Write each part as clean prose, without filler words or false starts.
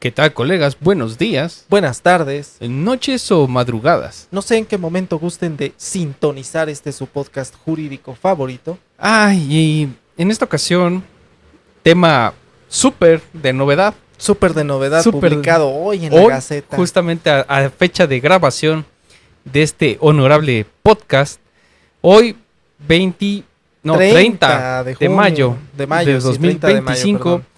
¿Qué tal, colegas? Buenos días, Buenas tardes. noches o madrugadas. No sé en qué momento gusten de sintonizar su podcast jurídico favorito. Y en esta ocasión, tema súper de novedad. Súper de novedad, Súper publicado hoy en la Hoy, Gaceta. justamente a fecha de grabación de este honorable podcast, hoy 30 de junio, mayo de mayo, de sí, 30 de mayo, 2025, perdón.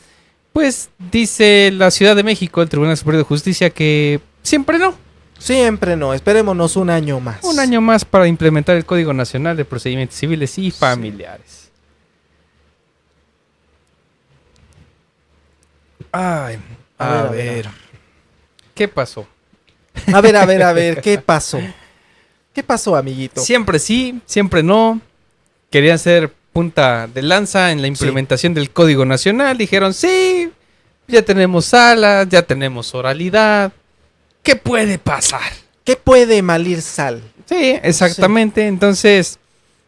pues dice la Ciudad de México, el Tribunal Superior de Justicia, que siempre no. Siempre no, esperémonos un año más. Un año más para implementar el Código Nacional de Procedimientos Civiles y Familiares. Ay, a ver. ¿Qué pasó? A ver, ¿qué pasó? ¿Qué pasó, amiguito? Siempre sí, siempre no. Querían ser punta de lanza en la implementación del Código Nacional. Dijeron, sí, ya tenemos salas, ya tenemos oralidad. ¿Qué puede pasar? ¿Qué puede malir sal? Sí, exactamente. Sí. Entonces,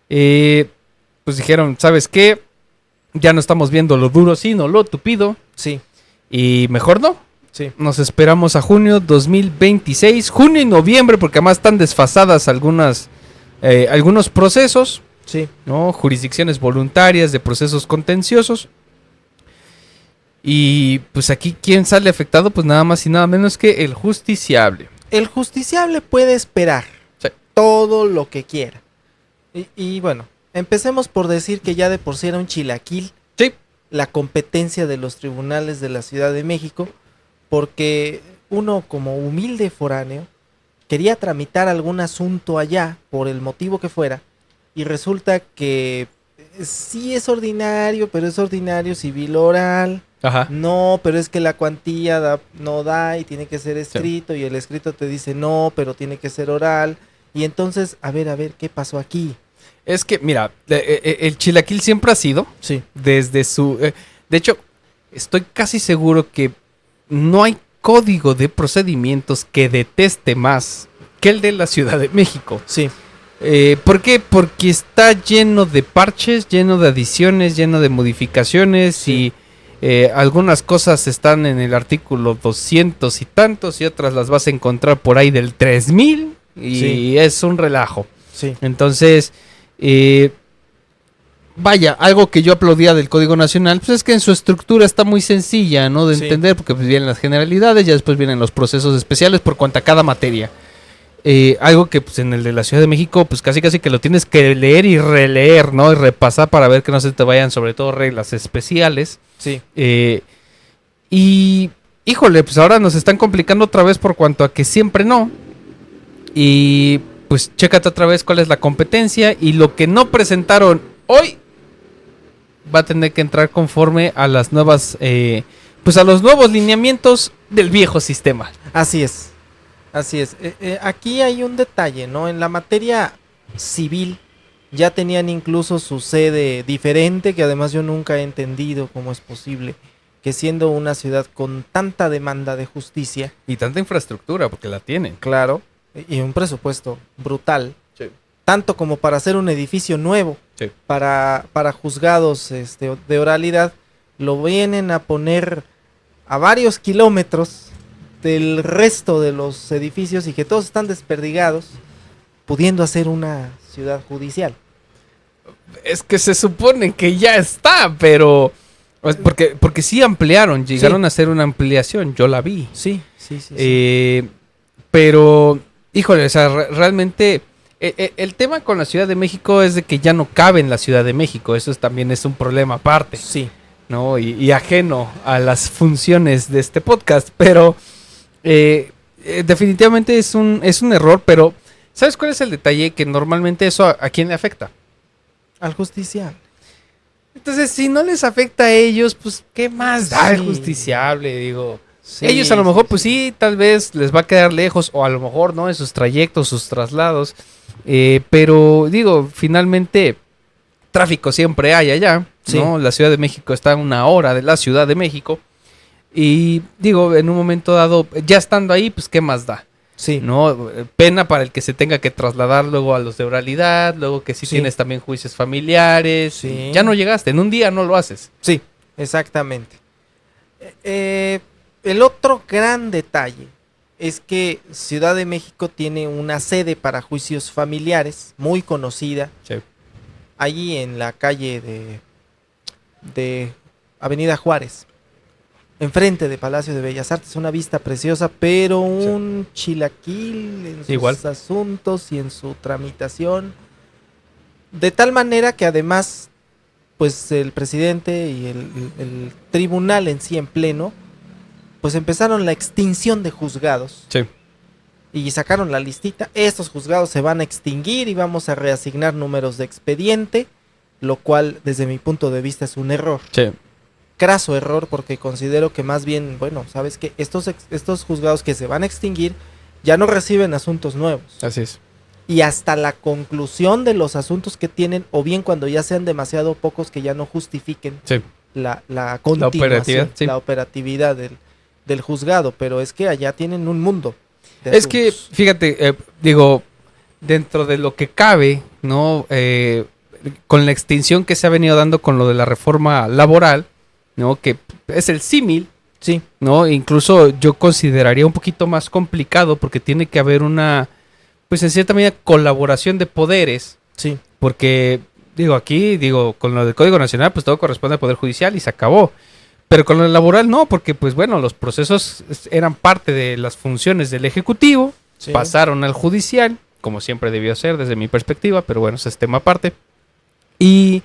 pues dijeron, ¿sabes qué? Ya no estamos viendo lo duro, sino lo tupido. Sí. Y mejor no. Sí. Nos esperamos a junio 2026, junio y noviembre, porque además están desfasadas algunos procesos, sí, ¿no? Jurisdicciones voluntarias de procesos contenciosos. Y pues aquí, ¿quién sale afectado? Pues nada más y nada menos que el justiciable. El justiciable puede esperar todo lo que quiera. Y bueno, empecemos por decir que ya de por sí era un chilaquil la competencia de los tribunales de la Ciudad de México, porque uno como humilde foráneo quería tramitar algún asunto allá por el motivo que fuera, y resulta que sí es ordinario, pero es ordinario civil oral. Ajá. No, pero es que la cuantía no da y tiene que ser escrito, y el escrito te dice no, pero tiene que ser oral. Y entonces, a ver, ¿qué pasó aquí? Es que, mira, el chilaquil siempre ha sido, sí, desde su... de hecho, estoy casi seguro que no hay código de procedimientos que deteste más que el de la Ciudad de México. Sí. ¿Por qué? Porque está lleno de parches, lleno de adiciones, lleno de modificaciones, sí. Y algunas cosas están en el artículo 200 y tantos, y otras las vas a encontrar por ahí del 3000, y sí. Es un relajo. Sí. Entonces... vaya, algo que yo aplaudía del Código Nacional, pues es que en su estructura está muy sencilla, ¿no? De entender, porque pues vienen las generalidades, ya después vienen los procesos especiales por cuanto a cada materia. Algo que pues en el de la Ciudad de México, pues casi que lo tienes que leer y releer, ¿no? Y repasar para ver que no se te vayan, sobre todo, reglas especiales. Sí. Y, híjole, pues ahora nos están complicando otra vez por cuanto a que siempre no. Y... pues chécate otra vez cuál es la competencia, y lo que no presentaron hoy va a tener que entrar conforme a las nuevas, pues a los nuevos lineamientos del viejo sistema. Así es. Aquí hay un detalle, ¿no? En la materia civil ya tenían incluso su sede diferente, que además yo nunca he entendido cómo es posible que siendo una ciudad con tanta demanda de justicia y tanta infraestructura, porque la tienen. Claro. Y un presupuesto brutal, sí. Tanto como para hacer un edificio nuevo, sí. para juzgados de oralidad, lo vienen a poner a varios kilómetros del resto de los edificios, y que todos están desperdigados, pudiendo hacer una ciudad judicial. Es que se supone que ya está, pero... Porque sí ampliaron, llegaron a hacer una ampliación, yo la vi. Sí. Pero... híjole, o sea, realmente el tema con la Ciudad de México es de que ya no cabe en la Ciudad de México. Eso también es un problema aparte. Sí. ¿No? Y ajeno a las funciones de este podcast. Pero definitivamente es un error. Pero, ¿sabes cuál es el detalle? Que normalmente eso ¿a quién le afecta? Al justiciable. Entonces, si no les afecta a ellos, pues, ¿qué más da el justiciable? Digo... sí, ellos a lo mejor, pues sí, tal vez les va a quedar lejos, o a lo mejor no, en sus trayectos, sus traslados. Pero digo, finalmente, tráfico siempre hay allá, ¿no? La Ciudad de México está a 1 hora de la Ciudad de México. Y digo, en un momento dado, ya estando ahí, pues ¿qué más da? Sí. ¿No? Pena para el que se tenga que trasladar luego a los de oralidad, luego que si tienes también juicios familiares. Ya no llegaste, en un día no lo haces. Sí, exactamente. El otro gran detalle es que Ciudad de México tiene una sede para juicios familiares muy conocida. Sí. Allí en la calle de Avenida Juárez, enfrente de Palacio de Bellas Artes, una vista preciosa, pero un chilaquil en sus asuntos y en su tramitación, de tal manera que además, pues el presidente y el tribunal en sí en pleno, pues empezaron la extinción de juzgados. Sí. Y sacaron la listita, estos juzgados se van a extinguir y vamos a reasignar números de expediente, lo cual desde mi punto de vista es un error. Sí. Craso error, porque considero que más bien, bueno, sabes que estos juzgados que se van a extinguir ya no reciben asuntos nuevos. Así es. Y hasta la conclusión de los asuntos que tienen, o bien cuando ya sean demasiado pocos que ya no justifiquen la continuación, la operatividad del juzgado, pero es que allá tienen un mundo. Es que, fíjate, digo, dentro de lo que cabe, ¿no? Con la extinción que se ha venido dando con lo de la reforma laboral, ¿no? Que es el símil, sí, ¿no? Incluso yo consideraría un poquito más complicado porque tiene que haber una, pues en cierta medida, colaboración de poderes. Sí. Porque, con lo del Código Nacional, pues todo corresponde al Poder Judicial y se acabó. Pero con lo laboral no, porque pues bueno, los procesos eran parte de las funciones del Ejecutivo, sí, pasaron al Judicial, como siempre debió ser desde mi perspectiva, pero bueno, ese es tema aparte. Y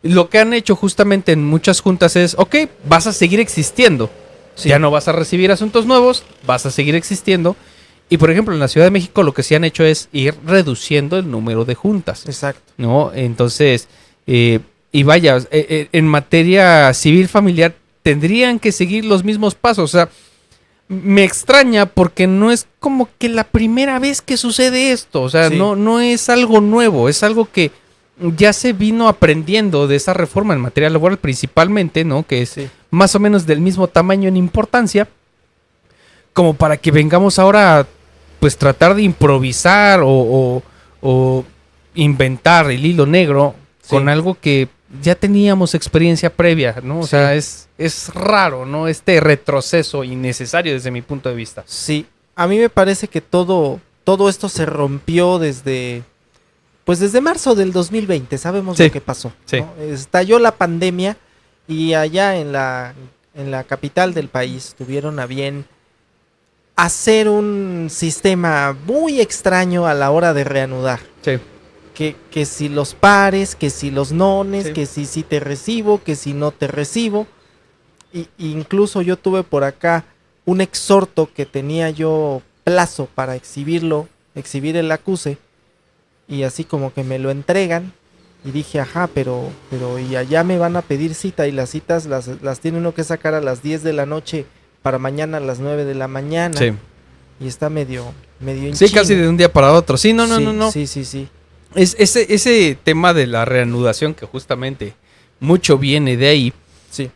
lo que han hecho justamente en muchas juntas es, ok, vas a seguir existiendo, sí, ya no vas a recibir asuntos nuevos, vas a seguir existiendo. Y por ejemplo, en la Ciudad de México lo que sí han hecho es ir reduciendo el número de juntas. Exacto. ¿No? Entonces, y vaya, en materia civil familiar tendrían que seguir los mismos pasos. O sea, me extraña porque no es como que la primera vez que sucede esto. O sea, sí, no es algo nuevo, es algo que ya se vino aprendiendo de esa reforma en materia laboral principalmente, ¿no? Que es sí, más o menos del mismo tamaño en importancia, como para que vengamos ahora a pues tratar de improvisar o inventar el hilo negro, sí, con algo que ya teníamos experiencia previa, ¿no? O sí, sea, es raro, ¿no? Este retroceso innecesario desde mi punto de vista. Sí, a mí me parece que todo esto se rompió desde marzo del 2020, sabemos sí, lo que pasó, sí, ¿no? Estalló la pandemia y allá en la capital del país tuvieron a bien hacer un sistema muy extraño a la hora de reanudar. Sí. Que si los pares, que si los nones, sí, que si te recibo, que si no te recibo. Y incluso yo tuve por acá un exhorto que tenía yo plazo para exhibir el acuse, y así como que me lo entregan y dije, ajá, pero y allá me van a pedir cita y las citas las tiene uno que sacar a las 10 de la noche para mañana a las 9 de la mañana. Sí. Y está medio sí, casi de un día para otro. Sí, no. Sí. Es ese tema de la reanudación que justamente mucho viene de ahí. Sí.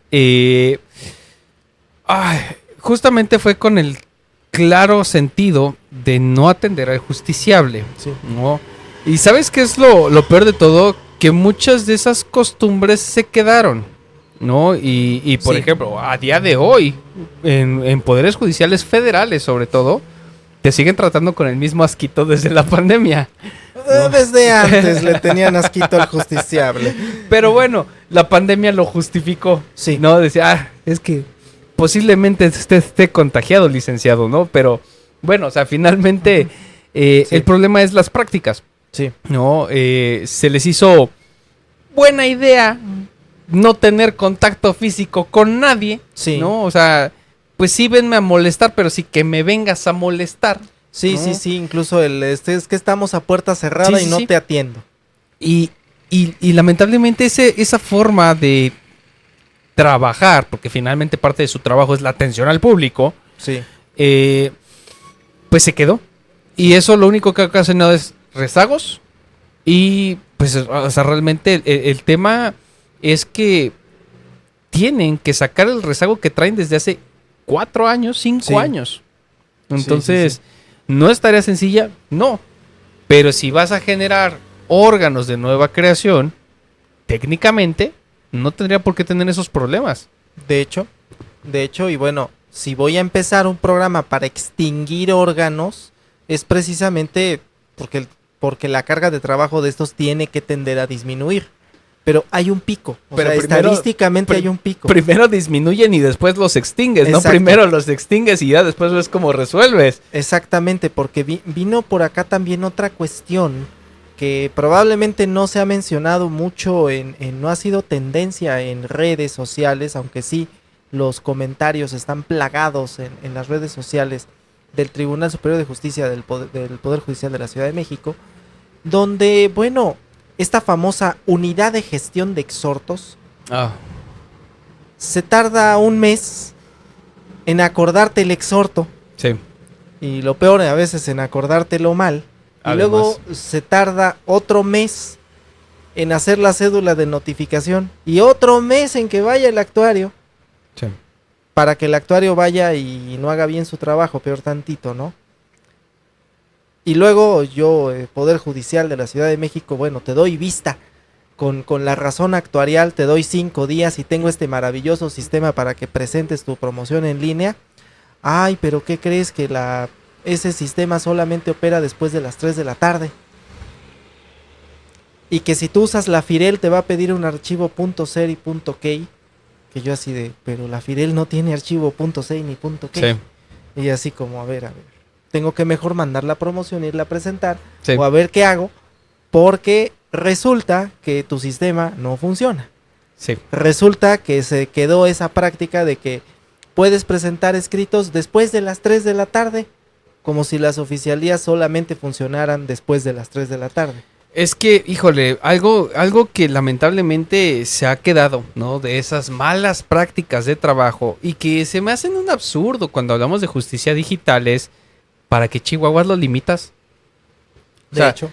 Justamente fue con el claro sentido de no atender al justiciable. Sí. ¿No? Y ¿sabes qué es lo peor de todo? Que muchas de esas costumbres se quedaron, ¿no? Y por sí, ejemplo, a día de hoy, en poderes judiciales federales sobre todo, te siguen tratando con el mismo asquito desde la pandemia. ¿No? Desde antes le tenían asquito al justiciable. Pero bueno, la pandemia lo justificó. Sí. ¿No? Decía, es que posiblemente esté contagiado, licenciado, ¿no? Pero bueno, o sea, finalmente sí, el problema es las prácticas. Sí. ¿No? Se les hizo buena idea no tener contacto físico con nadie. Sí. ¿No? O sea, pues sí, venme a molestar, pero sí que me vengas a molestar. Sí, ¿no? Sí, incluso es que estamos a puerta cerrada sí, y no te atiendo. Y lamentablemente esa forma de trabajar, porque finalmente parte de su trabajo es la atención al público, sí, pues se quedó. Y eso lo único que ha ocasionado es rezagos. Y pues, o sea, realmente el tema es que tienen que sacar el rezago que traen desde hace 4 años, 5 sí, años. Entonces, sí. ¿no es tarea sencilla? No. Pero si vas a generar órganos de nueva creación, técnicamente no tendría por qué tener esos problemas. De hecho, y bueno, si voy a empezar un programa para extinguir órganos, es precisamente porque la carga de trabajo de estos tiene que tender a disminuir. Pero hay un pico, estadísticamente hay un pico. Primero disminuyen y después los extingues, Exacto. ¿no? Primero los extingues y ya después ves cómo resuelves. Exactamente, porque vino por acá también otra cuestión que probablemente no se ha mencionado mucho, no ha sido tendencia en redes sociales, aunque sí los comentarios están plagados en las redes sociales del Tribunal Superior de Justicia del Poder Judicial de la Ciudad de México, donde, bueno, esta famosa unidad de gestión de exhortos se tarda un mes en acordarte el exhorto. Sí. Y lo peor a veces en acordártelo mal. Y luego se tarda otro mes en hacer la cédula de notificación. Y otro mes en que vaya el actuario. Sí. Para que el actuario vaya y no haga bien su trabajo, peor tantito, ¿no? Y luego yo, Poder Judicial de la Ciudad de México, bueno, te doy vista. Con la razón actuarial te doy 5 días y tengo este maravilloso sistema para que presentes tu promoción en línea. Ay, pero ¿qué crees? Que ese sistema solamente opera después de las 3 de la tarde. Y que si tú usas la Firel te va a pedir un archivo .ser y .key. Que yo así de, pero la Firel no tiene archivo .sei ni .key. Sí. Y así como, a ver. Tengo que mejor mandar la promoción, irla a presentar. Sí. O a ver qué hago. Porque resulta que tu sistema no funciona. Sí. Resulta que se quedó esa práctica de que puedes presentar escritos después de las 3 de la tarde. Como si las oficialías solamente funcionaran después de las 3 de la tarde. Es que, híjole, algo que lamentablemente se ha quedado, ¿no? De esas malas prácticas de trabajo y que se me hacen un absurdo cuando hablamos de justicia digital es, ¿para qué chihuahuas lo limitas? De hecho.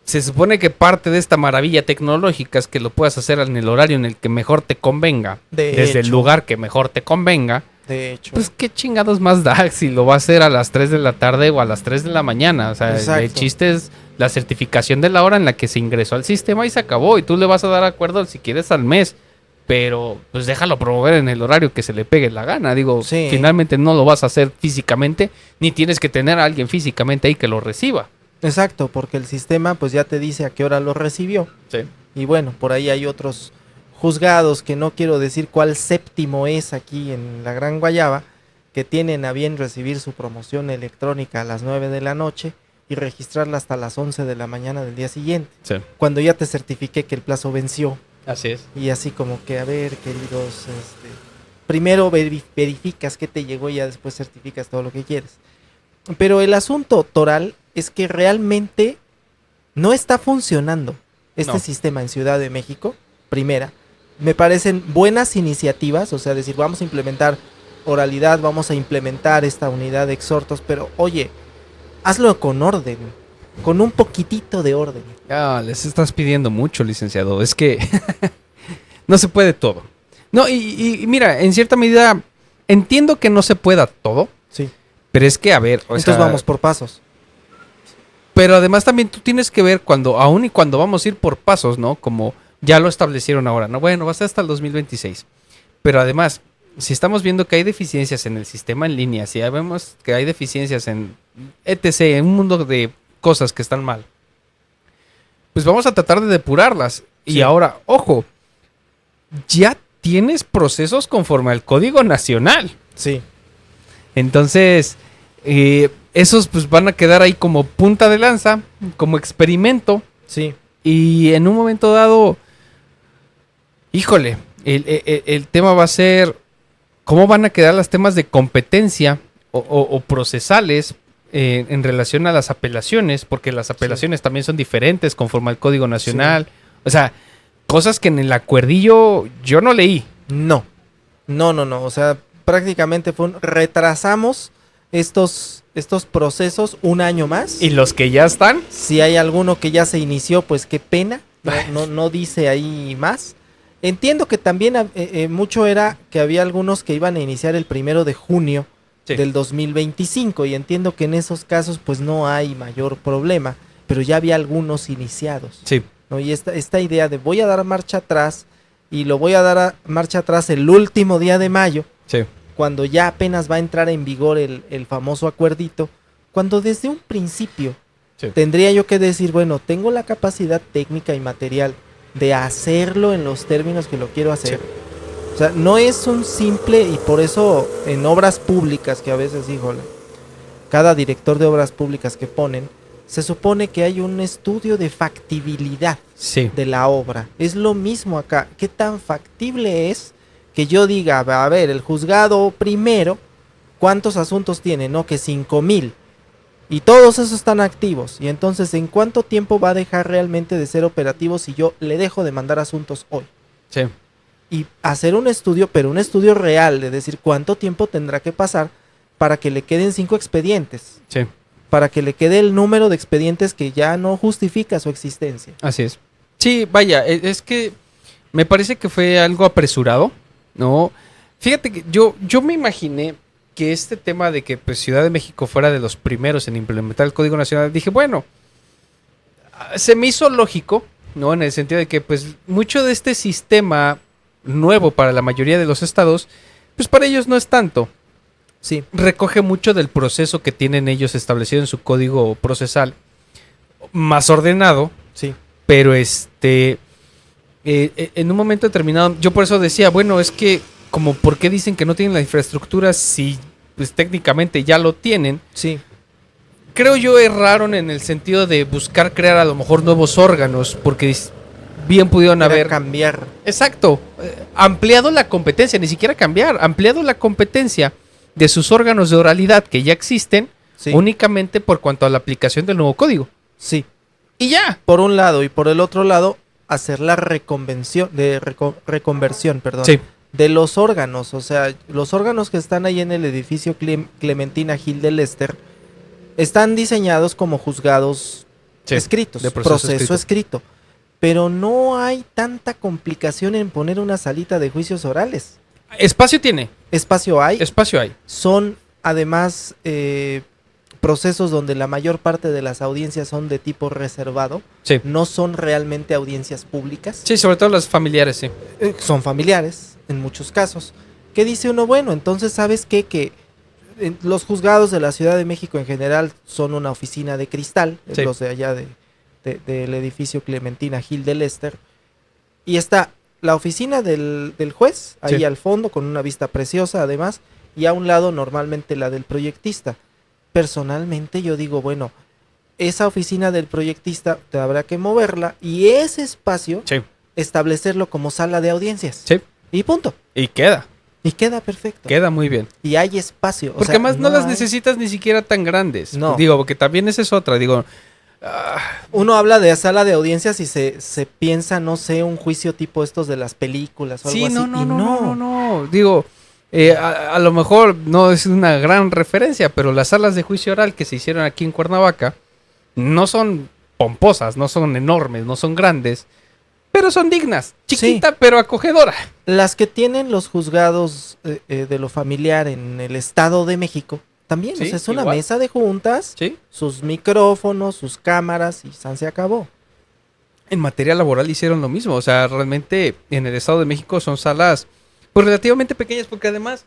Se supone que parte de esta maravilla tecnológica es que lo puedas hacer en el horario en el que mejor te convenga. Desde el lugar que mejor te convenga. De hecho. Pues qué chingados más da si lo va a hacer a las 3 de la tarde o a las 3 de la mañana. O sea, exacto. El chiste es la certificación de la hora en la que se ingresó al sistema y se acabó. Y tú le vas a dar acuerdo si quieres al mes. Pero pues déjalo promover en el horario que se le pegue la gana. Digo, sí. Finalmente no lo vas a hacer físicamente, ni tienes que tener a alguien físicamente ahí que lo reciba. Exacto, porque el sistema pues ya te dice a qué hora lo recibió. Sí. Y bueno, por ahí hay otros juzgados, que no quiero decir cuál séptimo es aquí en la Gran Guayaba, que tienen a bien recibir su promoción electrónica a las 9 de la noche y registrarla hasta las 11 de la mañana del día siguiente. Sí. Cuando ya te certifiqué que el plazo venció. Así es. Y así como que, a ver, queridos, primero verificas que te llegó y ya después certificas todo lo que quieres. Pero el asunto, Toral, es que realmente no está funcionando este sistema en Ciudad de México. Primera, me parecen buenas iniciativas, o sea, decir, vamos a implementar oralidad, vamos a implementar esta unidad de exhortos, pero oye, hazlo con orden, con un poquitito de orden. Les estás pidiendo mucho, licenciado, es que no se puede todo. No, y mira, en cierta medida entiendo que no se pueda todo. Sí. Pero es que, a ver, entonces vamos por pasos. Pero además también tú tienes que ver cuando vamos a ir por pasos, ¿no? Como ya lo establecieron ahora, ¿no? Bueno, va a ser hasta el 2026. Pero además, si estamos viendo que hay deficiencias en el sistema en línea, si ya vemos que hay deficiencias en etc., en un mundo de cosas que están mal, pues vamos a tratar de depurarlas. Sí. Y ahora, ojo, ya tienes procesos conforme al Código Nacional. Sí. Entonces, esos pues van a quedar ahí como punta de lanza, como experimento. Sí. Y en un momento dado, híjole, el tema va a ser cómo van a quedar los temas de competencia o procesales en relación a las apelaciones, porque las apelaciones también son diferentes conforme al Código Nacional. Sí. O sea, cosas que en el acuerdillo yo no leí. No. O sea, prácticamente retrasamos estos procesos un año más. ¿Y los que ya están? Si hay alguno que ya se inició, pues qué pena. No dice ahí más. Entiendo que también mucho era que había algunos que iban a iniciar el 1 de junio del 2025. Y entiendo que en esos casos pues no hay mayor problema. Pero ya había algunos iniciados. Sí. ¿No? Y esta idea de voy a dar marcha atrás y lo voy a dar marcha atrás el último día de mayo. Sí. cuando ya apenas va a entrar en vigor el famoso acuerdito, cuando desde un principio tendría yo que decir, bueno, tengo la capacidad técnica y material de hacerlo en los términos que lo quiero hacer. O sea, no es un simple, y por eso en obras públicas, que a veces, híjole, cada director de obras públicas que ponen, se supone que hay un estudio de factibilidad de la obra. Es lo mismo acá. ¿Qué tan factible es que yo diga, a ver, el juzgado primero, ¿cuántos asuntos tiene? No, que 5,000. Y todos esos están activos. Y entonces, ¿en cuánto tiempo va a dejar realmente de ser operativo si yo le dejo de mandar asuntos hoy? Sí. Y hacer un estudio, pero un estudio real, de decir cuánto tiempo tendrá que pasar para que le queden 5 expedientes. Sí. Para que le quede el número de expedientes que ya no justifica su existencia. Así es. Sí, vaya, es que me parece que fue algo apresurado, ¿no? Fíjate que yo me imaginé que este tema de que pues, Ciudad de México fuera de los primeros en implementar el Código Nacional, dije, bueno, se me hizo lógico, ¿no? En el sentido de que pues mucho de este sistema nuevo para la mayoría de los estados, pues para ellos no es tanto. Sí. Recoge mucho del proceso que tienen ellos establecido en su código procesal, más ordenado. Sí. Pero en un momento determinado, yo por eso decía, bueno, es que como por qué dicen que no tienen la infraestructura si pues técnicamente ya lo tienen. Sí. Creo yo erraron en el sentido de buscar crear a lo mejor nuevos órganos, porque bien pudieron haber cambiar. Exacto, ampliado la competencia, ni siquiera cambiar, ampliado la competencia de sus órganos de oralidad que ya existen, únicamente por cuanto a la aplicación del nuevo código. Sí. Y ya. Por un lado, y por el otro lado, hacer la reconversión, sí, de los órganos. O sea, los órganos que están ahí en el edificio Clementina Gil de Lester están diseñados como juzgados escritos, de proceso escrito. Pero no hay tanta complicación en poner una salita de juicios orales. Espacio tiene. Espacio hay. Espacio hay. Son, además, procesos donde la mayor parte de las audiencias son de tipo reservado. Sí. No son realmente audiencias públicas. Sí, sobre todo las familiares, sí. Son familiares, en muchos casos. ¿Qué dice uno? Bueno, entonces, ¿sabes qué? Que los juzgados de la Ciudad de México en general son una oficina de cristal, los de allá del edificio Clementina Gil de Lester. Y está la oficina del juez, ahí al fondo, con una vista preciosa además, y a un lado normalmente la del proyectista. Personalmente yo digo, bueno, esa oficina del proyectista te habrá que moverla y ese espacio establecerlo como sala de audiencias. Sí. Y punto. Y queda. Y queda perfecto. Queda muy bien. Y hay espacio. Porque además no las necesitas ni siquiera tan grandes. No. Digo, porque también esa es otra, digo... Uno habla de sala de audiencias y se piensa, no sé, un juicio tipo estos de las películas o algo así. No. Digo, a lo mejor no es una gran referencia, pero las salas de juicio oral que se hicieron aquí en Cuernavaca no son pomposas, no son enormes, no son grandes, pero son dignas. Chiquita, pero acogedora. Las que tienen los juzgados de lo familiar en el Estado de México también, o sea, es una mesa de juntas, sus micrófonos, sus cámaras y se acabó. En materia laboral hicieron lo mismo, o sea, realmente en el Estado de México son salas pues relativamente pequeñas, porque además,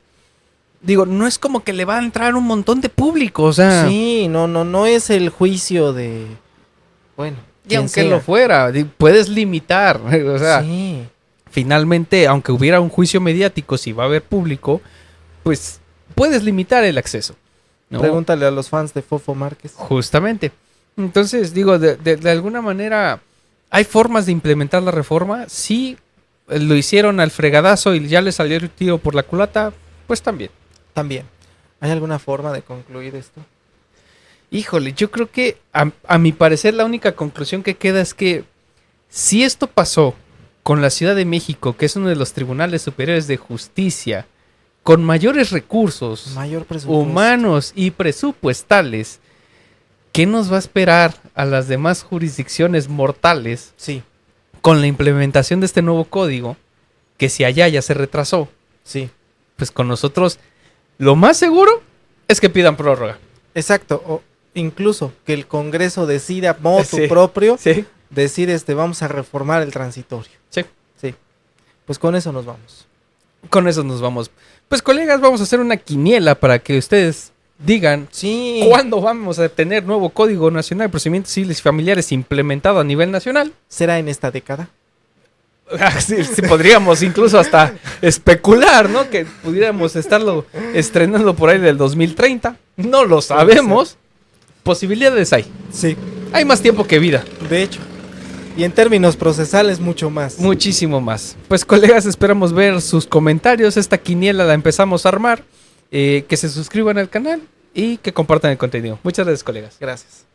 digo, no es como que le va a entrar un montón de público, o sea... Sí, no es el juicio de... Bueno, y aunque lo fuera, puedes limitar, o sea, finalmente, aunque hubiera un juicio mediático, si va a haber público, pues puedes limitar el acceso, ¿no? Pregúntale a los fans de Fofo Márquez. Justamente. Entonces, digo, de alguna manera, ¿hay formas de implementar la reforma? Sí, lo hicieron al fregadazo y ya le salió el tiro por la culata, pues también. También. ¿Hay alguna forma de concluir esto? Híjole, yo creo que a mi parecer la única conclusión que queda es que si esto pasó con la Ciudad de México, que es uno de los tribunales superiores de justicia, con mayores recursos humanos y presupuestales, ¿qué nos va a esperar a las demás jurisdicciones mortales con la implementación de este nuevo código? Que si allá ya se retrasó, pues con nosotros lo más seguro es que pidan prórroga. Exacto, o incluso que el Congreso decida motu propio decir vamos a reformar el transitorio. Sí. Pues con eso nos vamos. Con eso nos vamos. Pues colegas, vamos a hacer una quiniela para que ustedes digan cuándo vamos a tener nuevo Código Nacional de Procedimientos Civiles y Familiares implementado a nivel nacional. ¿Será en esta década? Sí, podríamos incluso hasta especular, ¿no? Que pudiéramos estarlo estrenando por ahí del 2030. No lo sabemos. Posibilidades hay. Sí. Hay más tiempo que vida. De hecho. Y en términos procesales, mucho más. Muchísimo más. Pues colegas, esperamos ver sus comentarios. Esta quiniela la empezamos a armar. Que se suscriban al canal y que compartan el contenido. Muchas gracias, colegas. Gracias.